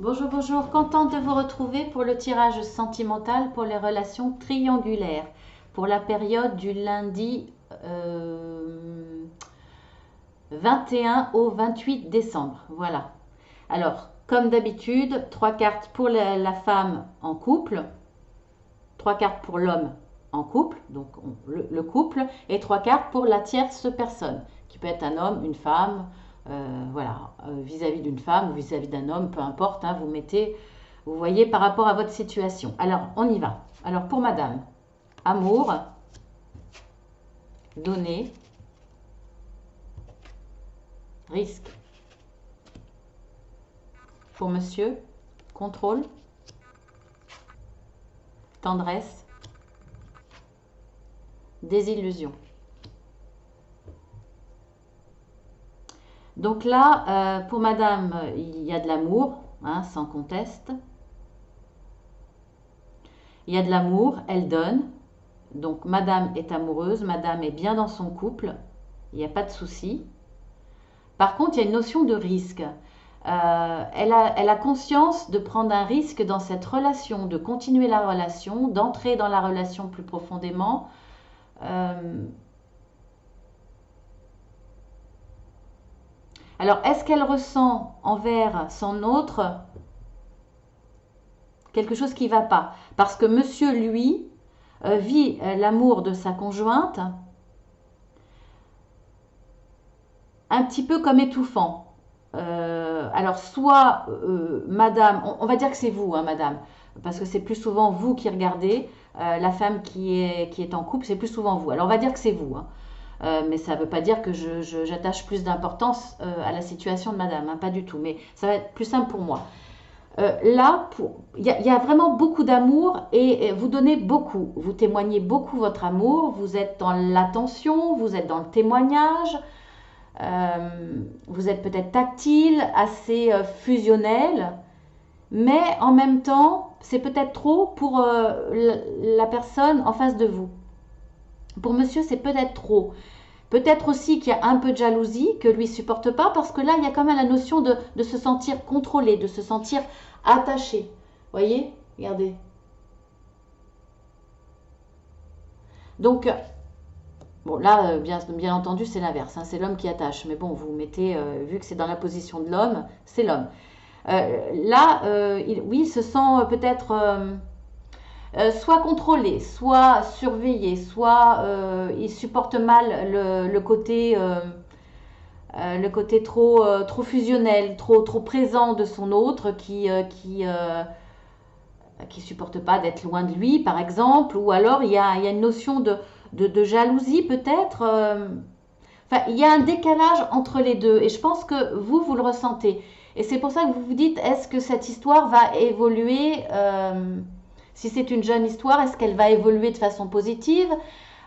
Bonjour, bonjour, contente de vous retrouver pour le tirage sentimental pour les relations triangulaires pour la période du lundi 21 au 28 décembre. Voilà. Alors, comme d'habitude, trois cartes pour la femme en couple, trois cartes pour l'homme en couple, donc le couple, et trois cartes pour la tierce personne, qui peut être un homme, une femme, voilà, vis-à-vis d'une femme ou vis-à-vis d'un homme, peu importe, hein, vous mettez, vous voyez par rapport à votre situation. Alors, on y va. Alors, pour madame, amour, donner, risque. Pour monsieur, contrôle, tendresse, désillusion. Donc là, pour madame, il y a de l'amour, hein, sans conteste. Il y a de l'amour, elle donne. Donc madame est amoureuse, madame est bien dans son couple, il n'y a pas de souci. Par contre, il y a une notion de risque. Elle a conscience de prendre un risque dans cette relation, de continuer la relation, d'entrer dans la relation plus profondément. Alors, est-ce qu'elle ressent envers son autre quelque chose qui ne va pas? Parce que monsieur, lui, vit l'amour de sa conjointe un petit peu comme étouffant. Alors, soit madame, on va dire que c'est vous, hein, madame, parce que c'est plus souvent vous qui regardez, la femme qui est en couple, c'est plus souvent vous. Alors, on va dire que c'est vous, hein. Mais ça ne veut pas dire que j'attache plus d'importance à la situation de madame, hein, pas du tout. Mais ça va être plus simple pour moi. Là, il y a vraiment beaucoup d'amour et vous donnez beaucoup. Vous témoignez beaucoup votre amour, vous êtes dans l'attention, vous êtes dans le témoignage, vous êtes peut-être tactile, assez fusionnel, mais en même temps, c'est peut-être trop pour la personne en face de vous. Pour monsieur, c'est peut-être trop. Peut-être aussi qu'il y a un peu de jalousie que lui supporte pas parce que là, il y a quand même la notion de se sentir contrôlé, de se sentir attaché. Voyez? Regardez. Donc, bon, là, bien entendu, c'est l'inverse, hein, c'est l'homme qui attache. Mais bon, vous mettez, vu que c'est dans la position de l'homme, c'est l'homme. Là, oui, il se sent peut-être soit contrôlé, soit surveillé, soit il supporte mal le côté trop fusionnel, trop présent de son autre qui supporte pas d'être loin de lui, par exemple, ou alors il y a une notion de jalousie peut-être. Enfin, il y a un décalage entre les deux, et je pense que vous le ressentez. Et c'est pour ça que vous vous dites, est-ce que cette histoire va évoluer si c'est une jeune histoire, est-ce qu'elle va évoluer de façon positive?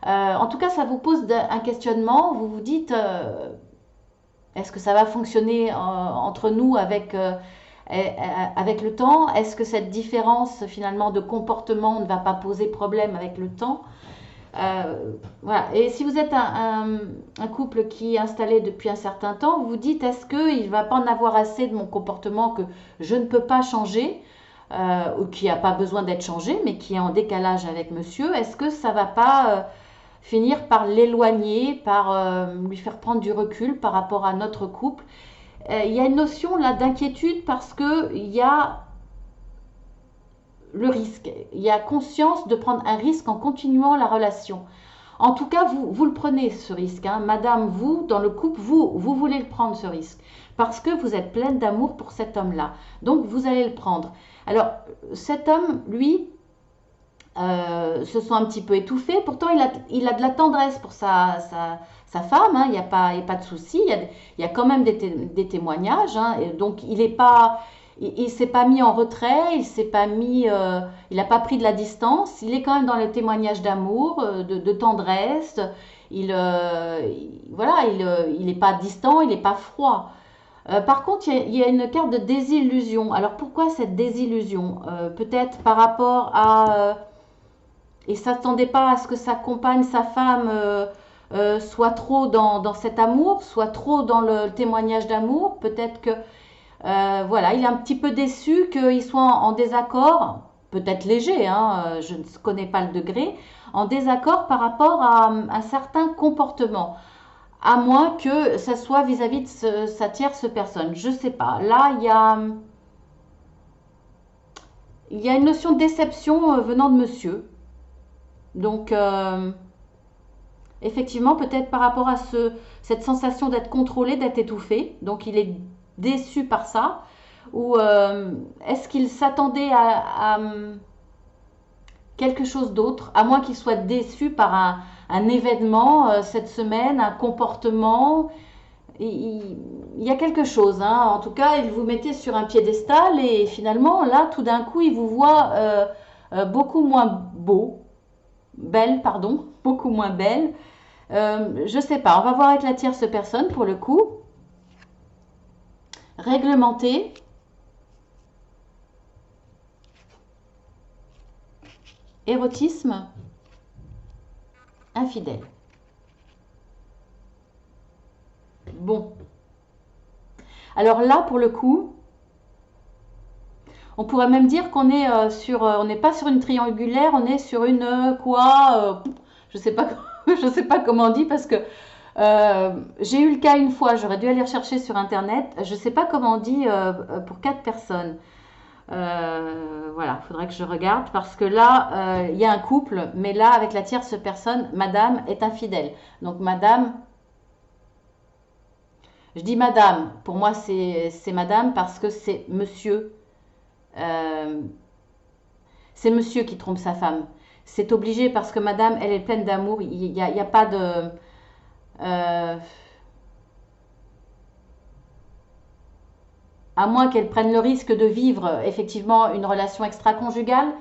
En tout cas, ça vous pose un questionnement. Vous vous dites, est-ce que ça va fonctionner entre nous avec le temps? Est-ce que cette différence finalement de comportement ne va pas poser problème avec le temps? Voilà. Et si vous êtes un couple qui est installé depuis un certain temps, vous vous dites, est-ce qu'il ne va pas en avoir assez de mon comportement que je ne peux pas changer, ou qui n'a pas besoin d'être changé, mais qui est en décalage avec monsieur? Est-ce que ça ne va pas finir par l'éloigner, par lui faire prendre du recul par rapport à notre couple? Il y a une notion là d'inquiétude parce qu'il y a le risque. Il y a conscience de prendre un risque en continuant la relation. En tout cas, vous le prenez ce risque, hein. Madame, vous, dans le couple, vous voulez le prendre ce risque. Parce que vous êtes pleine d'amour pour cet homme-là. Donc, vous allez le prendre. Alors, cet homme, lui, se sent un petit peu étouffé. Pourtant, il a de la tendresse pour sa femme, hein. Il n'y a pas de souci. Il y a quand même des témoignages, hein. Et donc, il s'est pas mis en retrait, il n'a pas pris de la distance. Il est quand même dans le témoignage d'amour, de tendresse. Voilà, il n'est pas distant, il n'est pas froid. Par contre, il y a une carte de désillusion. Alors pourquoi cette désillusion? Peut-être par rapport à il s'attendait pas à ce que sa compagne, sa femme, soit trop dans cet amour, soit trop dans le témoignage d'amour. Peut-être que Voilà, il est un petit peu déçu qu'il soit en désaccord, peut-être léger, hein, je ne connais pas le degré, en désaccord par rapport à un certain comportement, à moins que ça soit vis-à-vis de sa tierce personne. Je ne sais pas. Là, il y a une notion de déception venant de monsieur. Donc, effectivement, peut-être par rapport à cette sensation d'être contrôlé, d'être étouffé. Donc, il est déçu par ça. Ou est-ce qu'il s'attendait à quelque chose d'autre, à moins qu'il soit déçu par un événement cette semaine, un comportement. Il y a quelque chose, hein. En tout cas, il vous mettait sur un piédestal et finalement, là, tout d'un coup, il vous voit beaucoup moins beau, belle, pardon, beaucoup moins belle. Je sais pas, on va voir avec la tierce personne pour le coup. Réglementé. Érotisme. Infidèle. Bon. Alors là, pour le coup, on pourrait même dire qu'on est on n'est pas sur une triangulaire, on est sur une je sais pas, je sais pas comment on dit parce que j'ai eu le cas une fois, j'aurais dû aller rechercher sur internet. Je sais pas comment on dit pour 4 personnes. Voilà, faudrait que je regarde parce que là, il y a un couple, mais là, avec la tierce personne, madame est infidèle. Donc, madame, je dis madame, pour moi, c'est madame parce que euh, c'est monsieur qui trompe sa femme. C'est obligé parce que madame, elle est pleine d'amour. Il y a pas de. euh, à moins qu'elle prenne le risque de vivre effectivement une relation extra-conjugale.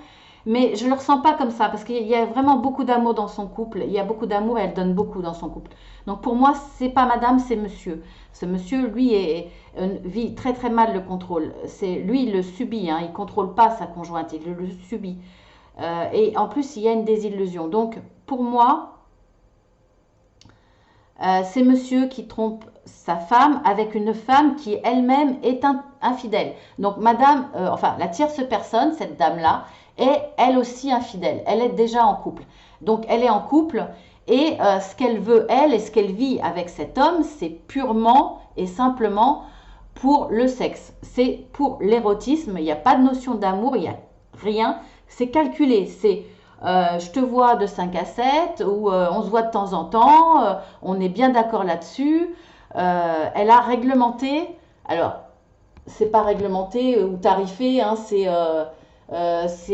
Mais je ne le ressens pas comme ça, parce qu'il y a vraiment beaucoup d'amour dans son couple. Il y a beaucoup d'amour et elle donne beaucoup dans son couple. Donc pour moi, c'est pas madame, c'est monsieur. Ce monsieur, lui, vit très très mal le contrôle. Lui, il le subit, hein, il ne contrôle pas sa conjointe, il le subit. Et en plus, il y a une désillusion. Donc pour moi, c'est monsieur qui trompe sa femme avec une femme qui elle-même est infidèle. Donc madame, enfin la tierce personne, cette dame-là, est elle aussi infidèle. Elle est déjà en couple. Donc elle est en couple et ce qu'elle veut, elle, et ce qu'elle vit avec cet homme, c'est purement et simplement pour le sexe. C'est pour l'érotisme. Il n'y a pas de notion d'amour, il n'y a rien. C'est calculé. C'est je te vois de 5 à 7 ou on se voit de temps en temps, on est bien d'accord là-dessus. Elle a réglementé, alors c'est pas réglementé ou tarifé, hein, c'est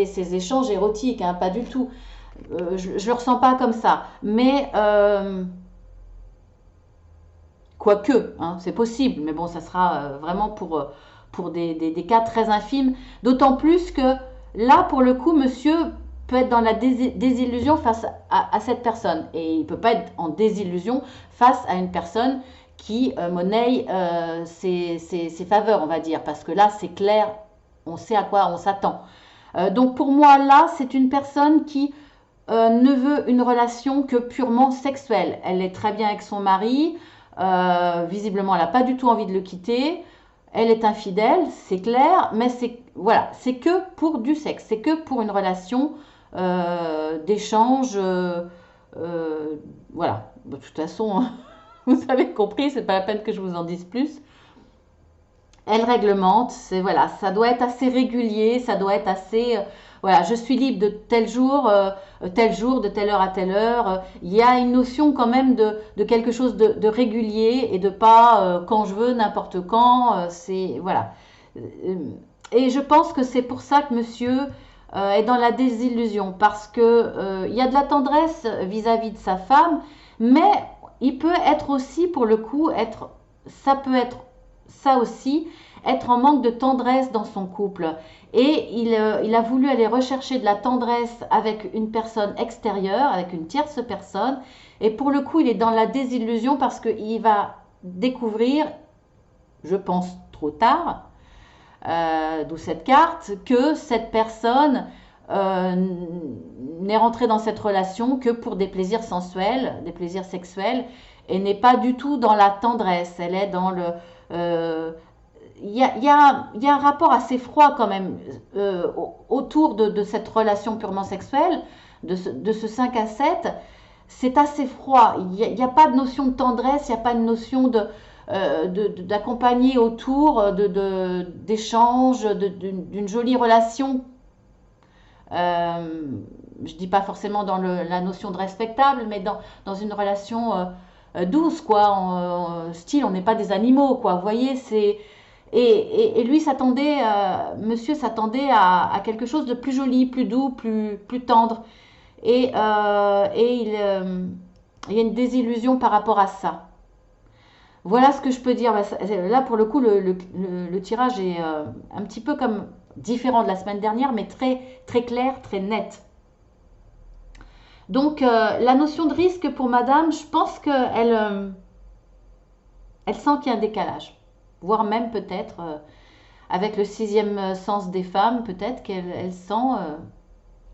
ces échanges érotiques, hein, pas du tout. Je ne le ressens pas comme ça, mais quoique, hein, c'est possible, mais bon, ça sera vraiment pour des cas très infimes, d'autant plus que là, pour le coup, monsieur peut être dans la désillusion face à cette personne, et il ne peut pas être en désillusion face à une personne qui monnaie ses faveurs, on va dire, parce que là, c'est clair, on sait à quoi on s'attend. Donc pour moi, là, c'est une personne qui ne veut une relation que purement sexuelle. Elle est très bien avec son mari, visiblement, elle n'a pas du tout envie de le quitter. Elle est infidèle, c'est clair, mais c'est que pour du sexe, c'est que pour une relation d'échange. Voilà, de toute façon, vous avez compris, c'est pas la peine que je vous en dise plus. Elle réglemente, voilà, ça doit être assez régulier, ça doit être assez voilà, je suis libre de tel jour, de telle heure à telle heure. Il y a une notion quand même de quelque chose de régulier et de pas quand je veux, n'importe quand. C'est voilà. Et je pense que c'est pour ça que monsieur est dans la désillusion parce que il y a de la tendresse vis-à-vis de sa femme, mais il peut être aussi pour le coup ça peut être ça aussi être en manque de tendresse dans son couple. Et il a voulu aller rechercher de la tendresse avec une personne extérieure, avec une tierce personne. Et pour le coup, il est dans la désillusion parce qu'il va découvrir, je pense trop tard, d'où cette carte, que cette personne n'est rentrée dans cette relation que pour des plaisirs sensuels, des plaisirs sexuels, et n'est pas du tout dans la tendresse. Elle est dans le... il y a un rapport assez froid quand même autour de cette relation purement sexuelle, de ce 5 à 7. C'est assez froid. Il n'y a pas de notion de tendresse, il n'y a pas de notion d'accompagner autour, d'échange, d'une jolie relation. Je dis pas forcément dans la notion de respectable, mais dans une relation douce, quoi. Style, on n'est pas des animaux, quoi. Vous voyez, et lui s'attendait, monsieur s'attendait à quelque chose de plus joli, plus doux, plus tendre. Et il y a une désillusion par rapport à ça. Voilà ce que je peux dire. Là, pour le coup, le tirage est un petit peu comme différent de la semaine dernière, mais très, très clair, très net. Donc, la notion de risque pour madame, je pense qu'elle elle sent qu'il y a un décalage. Voire même peut-être, avec le sixième sens des femmes, peut-être qu'elle sent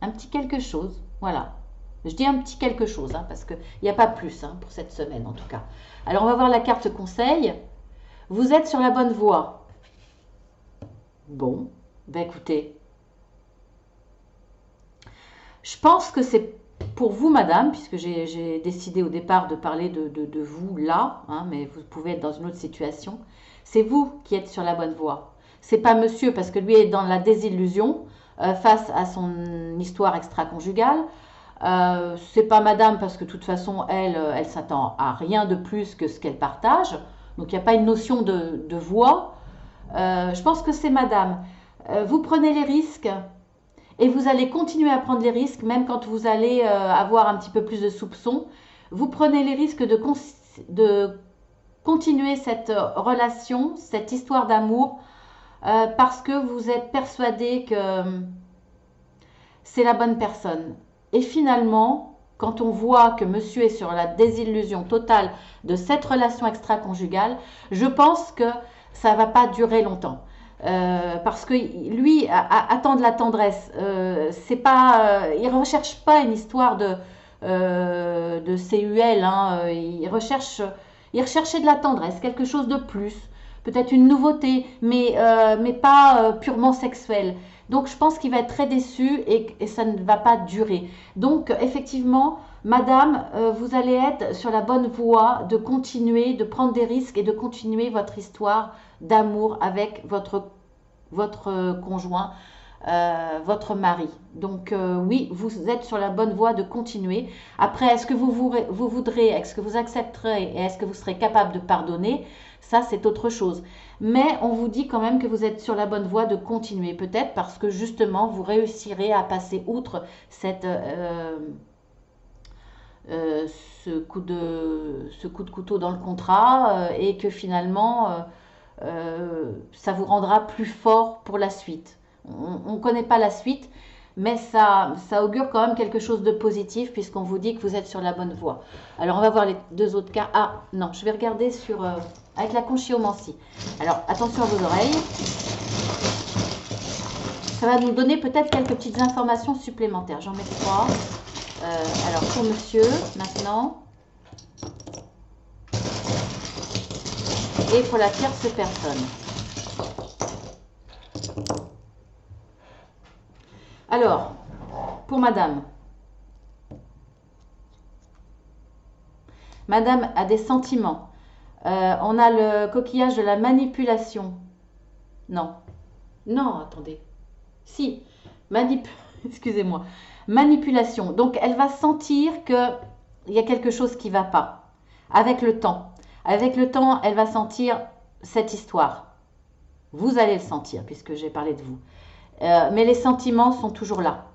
un petit quelque chose. Voilà. Je dis un petit quelque chose, hein, parce qu'il n'y a pas plus hein, pour cette semaine en tout cas. Alors, on va voir la carte conseil. Vous êtes sur la bonne voie. Bon, ben écoutez, je pense que c'est pour vous, madame, puisque j'ai décidé au départ de parler de vous là, hein, mais vous pouvez être dans une autre situation. C'est vous qui êtes sur la bonne voie. C'est pas monsieur, parce que lui est dans la désillusion face à son histoire extra-conjugale. C'est pas madame, parce que de toute façon, elle s'attend à rien de plus que ce qu'elle partage. Donc il n'y a pas une notion de voix. Je pense que c'est madame. Vous prenez les risques et vous allez continuer à prendre les risques, même quand vous allez avoir un petit peu plus de soupçons. Vous prenez les risques de continuer cette relation, cette histoire d'amour, parce que vous êtes persuadé que c'est la bonne personne. Et finalement, quand on voit que monsieur est sur la désillusion totale de cette relation extra-conjugale, je pense que ça ne va pas durer longtemps. Parce que lui attend de la tendresse. C'est pas, il ne recherche pas une histoire de CUL. Hein. Il recherchait de la tendresse, quelque chose de plus. Peut-être une nouveauté, mais pas purement sexuelle. Donc je pense qu'il va être très déçu et ça ne va pas durer. Donc effectivement, madame, vous allez être sur la bonne voie de continuer, de prendre des risques et de continuer votre histoire d'amour avec votre conjoint, votre mari. Donc oui, vous êtes sur la bonne voie de continuer. Après, est-ce que vous voudrez, est-ce que vous accepterez et est-ce que vous serez capable de pardonner? Ça, c'est autre chose. Mais on vous dit quand même que vous êtes sur la bonne voie de continuer, peut-être parce que justement, vous réussirez à passer outre euh, ce coup de couteau dans le contrat et que finalement, ça vous rendra plus fort pour la suite. On ne connaît pas la suite, mais ça augure quand même quelque chose de positif puisqu'on vous dit que vous êtes sur la bonne voie. Alors, on va voir les deux autres cas. Ah, non, je vais regarder avec la conchiomancie. Alors, attention à vos oreilles. Ça va nous donner peut-être quelques petites informations supplémentaires. J'en mets 3. Alors, pour monsieur, maintenant. Et pour la tierce personne. Alors, pour madame. Madame a des sentiments. On a le coquillage de la manipulation. Non. Non, attendez. Si. Excusez-moi. Manipulation. Donc, elle va sentir qu'il y a quelque chose qui ne va pas. Avec le temps. Avec le temps, elle va sentir cette histoire. Vous allez le sentir, puisque j'ai parlé de vous. Mais les sentiments sont toujours là.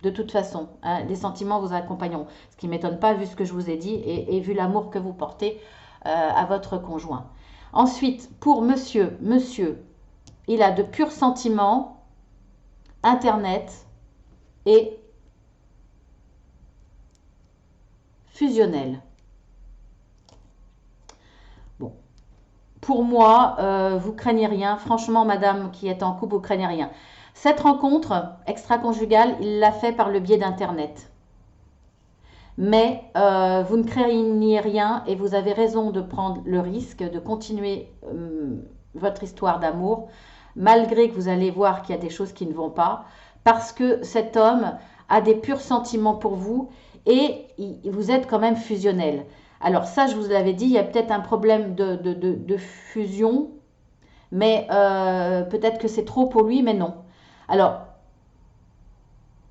De toute façon, hein, les sentiments vous accompagneront. Ce qui ne m'étonne pas, vu ce que je vous ai dit, et vu l'amour que vous portez à votre conjoint. Ensuite, pour monsieur, il a de purs sentiments, Internet et fusionnel. Bon, pour moi, vous craignez rien. Franchement, madame qui est en couple, vous craignez rien. Cette rencontre extra-conjugale, il l'a fait par le biais d'Internet. Mais vous ne craignez rien et vous avez raison de prendre le risque de continuer votre histoire d'amour, malgré que vous allez voir qu'il y a des choses qui ne vont pas, parce que cet homme a des purs sentiments pour vous et vous êtes quand même fusionnel. Alors ça, je vous l'avais dit, il y a peut-être un problème de fusion, mais peut-être que c'est trop pour lui, mais non. Alors,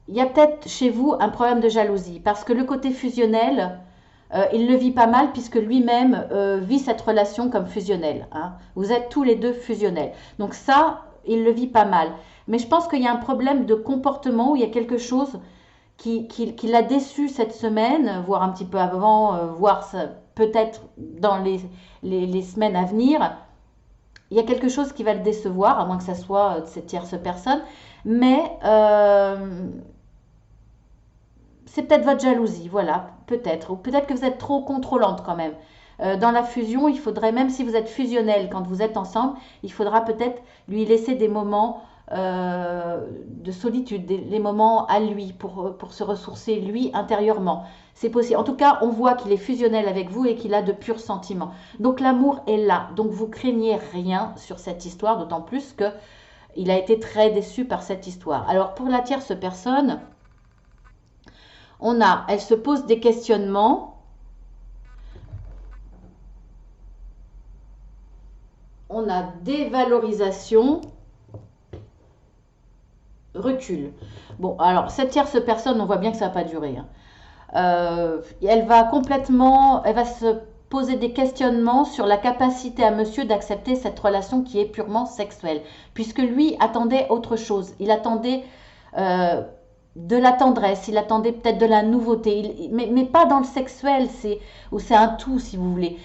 il y a peut-être chez vous un problème de jalousie, parce que le côté fusionnel, il le vit pas mal, puisque lui-même vit cette relation comme fusionnelle. Hein. Vous êtes tous les deux fusionnels. Donc ça, il le vit pas mal. Mais je pense qu'il y a un problème de comportement, où il y a quelque chose qui l'a déçu cette semaine, voire un petit peu avant, voire peut-être dans les semaines à venir. Il y a quelque chose qui va le décevoir, à moins que ça soit de cette tierce personne. Mais c'est peut-être votre jalousie, voilà, peut-être. Ou peut-être que vous êtes trop contrôlante quand même. Dans la fusion, il faudrait, même si vous êtes fusionnel quand vous êtes ensemble, il faudra peut-être lui laisser des moments de solitude, les moments à lui pour se ressourcer lui intérieurement. C'est possible. En tout cas, on voit qu'il est fusionnel avec vous et qu'il a de purs sentiments. Donc l'amour est là. Donc vous craignez rien sur cette histoire, d'autant plus que il a été très déçu par cette histoire. Alors pour la tierce personne, elle se pose des questionnements. On a dévalorisation, recul. Bon, alors cette tierce personne, on voit bien que ça va pas durer. Hein. Elle va se poser des questionnements sur la capacité à monsieur d'accepter cette relation qui est purement sexuelle, puisque lui attendait autre chose. Il attendait de la tendresse, il attendait peut-être de la nouveauté, mais pas dans le sexuel, c'est un tout si vous voulez.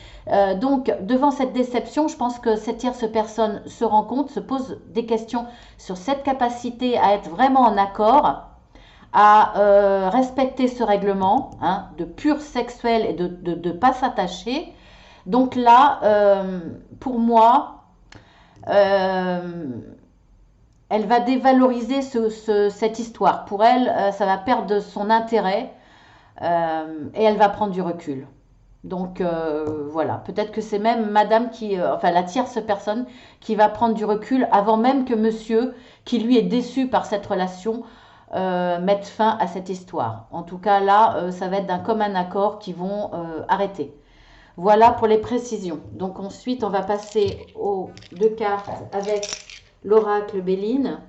Donc devant cette déception, je pense que cette tierce personne se rend compte, se pose des questions sur cette capacité à être vraiment en accord, à respecter ce règlement hein, de pur sexuel et de ne pas s'attacher. Donc là, pour moi, elle va dévaloriser cette histoire. Pour elle, ça va perdre son intérêt et elle va prendre du recul. Donc voilà, peut-être que c'est même madame enfin la tierce personne qui va prendre du recul avant même que monsieur, qui lui est déçu par cette relation, mette fin à cette histoire. En tout cas là, ça va être d'un commun accord qu'ils vont arrêter. Voilà pour les précisions. Donc ensuite, on va passer aux deux cartes avec l'oracle Béline.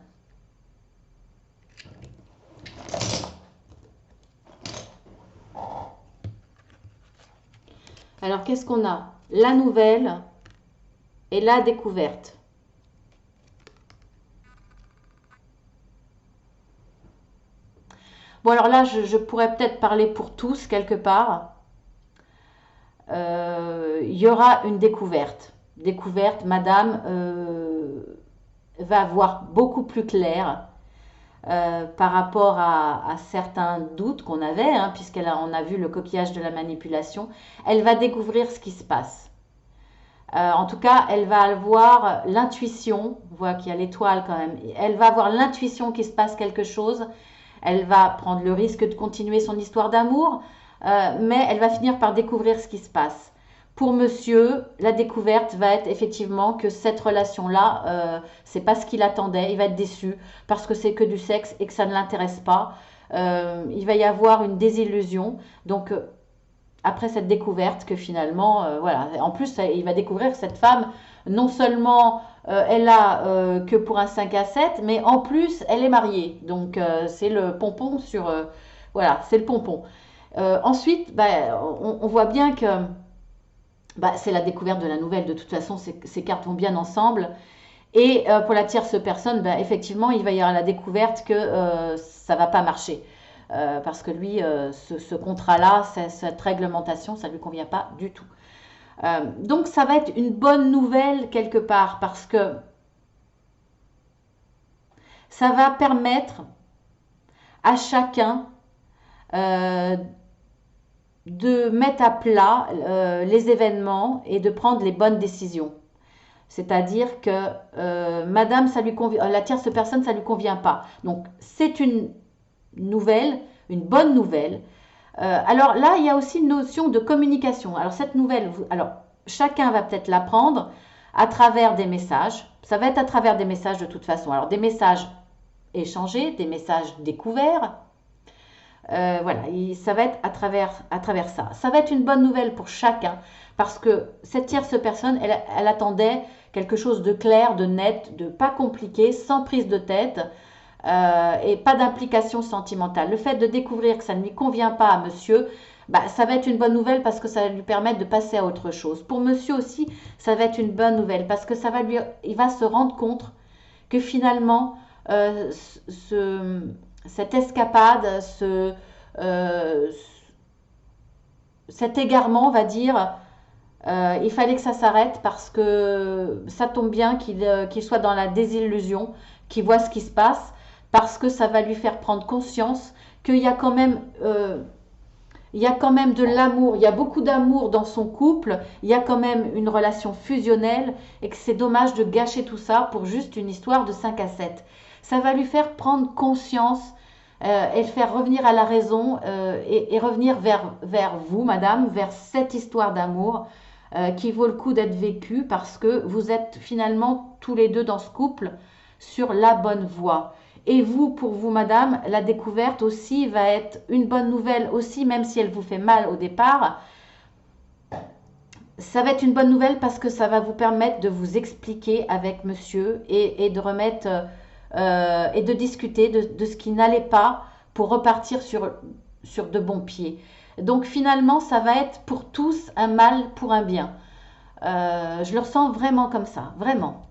Alors, qu'est-ce qu'on a? La nouvelle et la découverte. Bon, alors là, je pourrais peut-être parler pour tous quelque part. Il y aura une découverte. Découverte, madame va voir beaucoup plus clair par rapport à certains doutes qu'on avait, hein, puisqu'on a vu le coquillage de la manipulation. Elle va découvrir ce qui se passe. En tout cas, elle va avoir l'intuition, on voit qu'il y a l'étoile quand même, elle va avoir l'intuition qu'il se passe quelque chose, elle va prendre le risque de continuer son histoire d'amour, mais elle va finir par découvrir ce qui se passe. Pour monsieur, la découverte va être effectivement que cette relation-là, c'est pas ce qu'il attendait, il va être déçu parce que c'est que du sexe et que ça ne l'intéresse pas. Il va y avoir une désillusion. Donc, après cette découverte que finalement, voilà, en plus, il va découvrir que cette femme, non seulement elle a que pour un 5 à 7, mais en plus, elle est mariée. Donc, c'est le pompon sur... voilà, c'est le pompon. Ensuite, on voit bien que c'est la découverte de la nouvelle. De toute façon, ces cartes vont bien ensemble. Et pour la tierce personne, effectivement, il va y avoir la découverte que ça ne va pas marcher. Parce que lui, ce contrat-là, cette réglementation, ça ne lui convient pas du tout. Donc, ça va être une bonne nouvelle quelque part parce que ça va permettre à chacun de mettre à plat les événements et de prendre les bonnes décisions. C'est-à-dire que madame, ça lui convient, la tierce personne, ça ne lui convient pas. Donc, c'est une nouvelle, une bonne nouvelle. Alors là, il y a aussi une notion de communication. Alors, cette nouvelle, alors chacun va peut-être la prendre à travers des messages. Ça va être à travers des messages de toute façon. Alors des messages échangés, des messages découverts. Voilà, ça va être à travers ça. Ça va être une bonne nouvelle pour chacun parce que cette tierce personne, elle attendait quelque chose de clair, de net, de pas compliqué, sans prise de tête et pas d'implication sentimentale. Le fait de découvrir que ça ne lui convient pas à monsieur, bah, ça va être une bonne nouvelle parce que ça va lui permettre de passer à autre chose. Pour monsieur aussi, ça va être une bonne nouvelle parce que il va se rendre compte que finalement, euh, ce, cette escapade, euh, cet égarement, on va dire, il fallait que ça s'arrête parce que ça tombe bien qu'il soit dans la désillusion, qu'il voit ce qui se passe, parce que ça va lui faire prendre conscience qu'il y a quand même il y a quand même de l'amour, il y a beaucoup d'amour dans son couple, il y a quand même une relation fusionnelle et que c'est dommage de gâcher tout ça pour juste une histoire de 5 à 7. Ça va lui faire prendre conscience et le faire revenir à la raison et revenir vers vous, madame, vers cette histoire d'amour qui vaut le coup d'être vécue parce que vous êtes finalement tous les deux dans ce couple sur la bonne voie. Et vous, pour vous, madame, la découverte aussi va être une bonne nouvelle aussi, même si elle vous fait mal au départ. Ça va être une bonne nouvelle parce que ça va vous permettre de vous expliquer avec monsieur et de remettre et de discuter de ce qui n'allait pas pour repartir sur de bons pieds. Donc finalement, ça va être pour tous un mal pour un bien. Je le ressens vraiment comme ça, vraiment.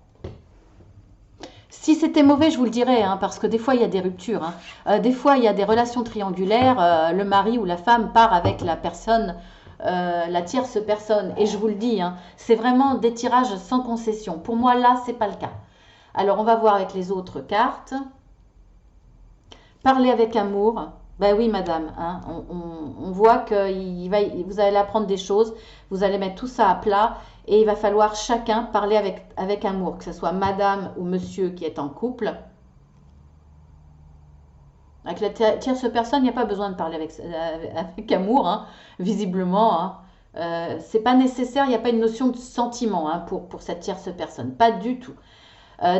Si c'était mauvais, je vous le dirais, hein, parce que des fois, il y a des ruptures. Hein. Des fois, il y a des relations triangulaires. Le mari ou la femme part avec la personne, la tierce personne. Et je vous le dis, hein, c'est vraiment des tirages sans concession. Pour moi, là, c'est pas le cas. Alors, on va voir avec les autres cartes. Parler avec amour. Ben oui, madame. Hein, on voit que vous allez apprendre des choses. Vous allez mettre tout ça à plat. Et il va falloir chacun parler avec amour, que ce soit madame ou monsieur qui est en couple. Avec la tierce personne, il n'y a pas besoin de parler avec amour, hein, visiblement. Hein. C'est pas nécessaire, il n'y a pas une notion de sentiment hein, pour cette tierce personne. Pas du tout.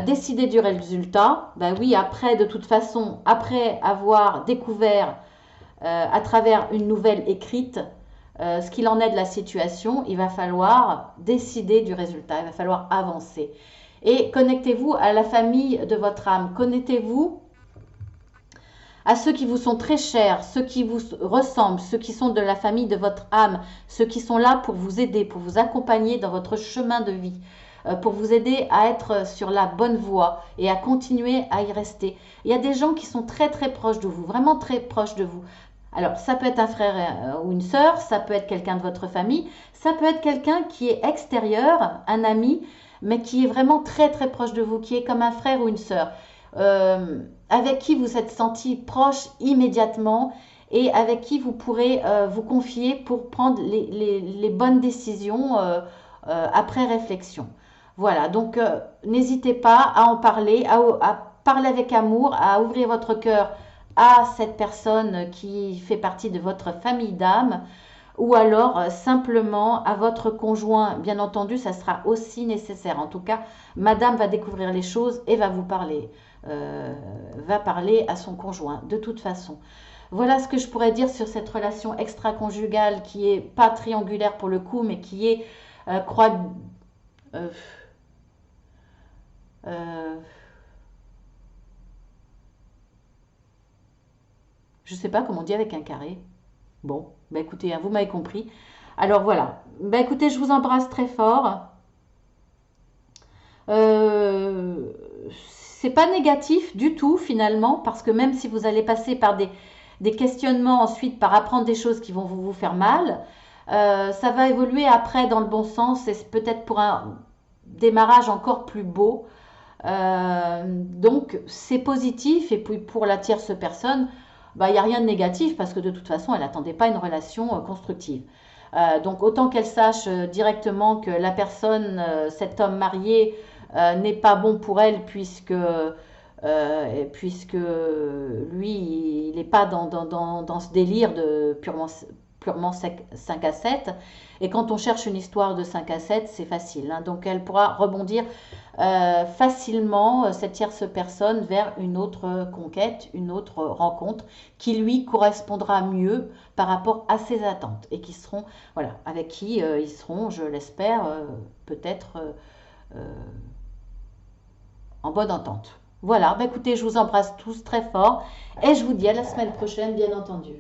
Décider du résultat, ben oui, après, de toute façon, après avoir découvert à travers une nouvelle écrite, ce qu'il en est de la situation, il va falloir décider du résultat, il va falloir avancer. Et connectez-vous à la famille de votre âme, connectez-vous à ceux qui vous sont très chers, ceux qui vous ressemblent, ceux qui sont de la famille de votre âme, ceux qui sont là pour vous aider, pour vous accompagner dans votre chemin de vie, pour vous aider à être sur la bonne voie et à continuer à y rester. Il y a des gens qui sont très très proches de vous, vraiment très proches de vous. Alors, ça peut être un frère ou une sœur, ça peut être quelqu'un de votre famille, ça peut être quelqu'un qui est extérieur, un ami, mais qui est vraiment très très proche de vous, qui est comme un frère ou une sœur, avec qui vous êtes senti proche immédiatement et avec qui vous pourrez vous confier pour prendre les bonnes décisions après réflexion. Voilà, donc n'hésitez pas à en parler, à parler avec amour, à ouvrir votre cœur à cette personne qui fait partie de votre famille d'âme ou alors simplement à votre conjoint. Bien entendu, ça sera aussi nécessaire. En tout cas, madame va découvrir les choses et va vous parler, va parler à son conjoint de toute façon. Voilà ce que je pourrais dire sur cette relation extra-conjugale qui est pas triangulaire pour le coup, mais qui est croix... Euh, euh, je sais pas comment on dit avec un carré. Bon, bah écoutez, hein, vous m'avez compris. Alors voilà, bah écoutez, je vous embrasse très fort. Euh, c'est pas négatif du tout finalement, parce que même si vous allez passer par des questionnements ensuite, par apprendre des choses qui vont vous faire mal, ça va évoluer après dans le bon sens et peut-être pour un démarrage encore plus beau. Donc c'est positif et puis pour la tierce personne, bah, il n'y a rien de négatif parce que de toute façon elle n'attendait pas une relation constructive. Donc autant qu'elle sache directement que la personne, cet homme marié, n'est pas bon pour elle puisque lui il n'est pas dans ce délire de purement 5 à 7. Et quand on cherche une histoire de 5 à 7, c'est facile, hein. Donc elle pourra rebondir facilement, cette tierce personne, vers une autre conquête, une autre rencontre qui lui correspondra mieux par rapport à ses attentes et qui seront, voilà, avec qui ils seront, je l'espère, peut-être en bonne entente. Voilà, bah écoutez, je vous embrasse tous très fort et je vous dis à la semaine prochaine, bien entendu.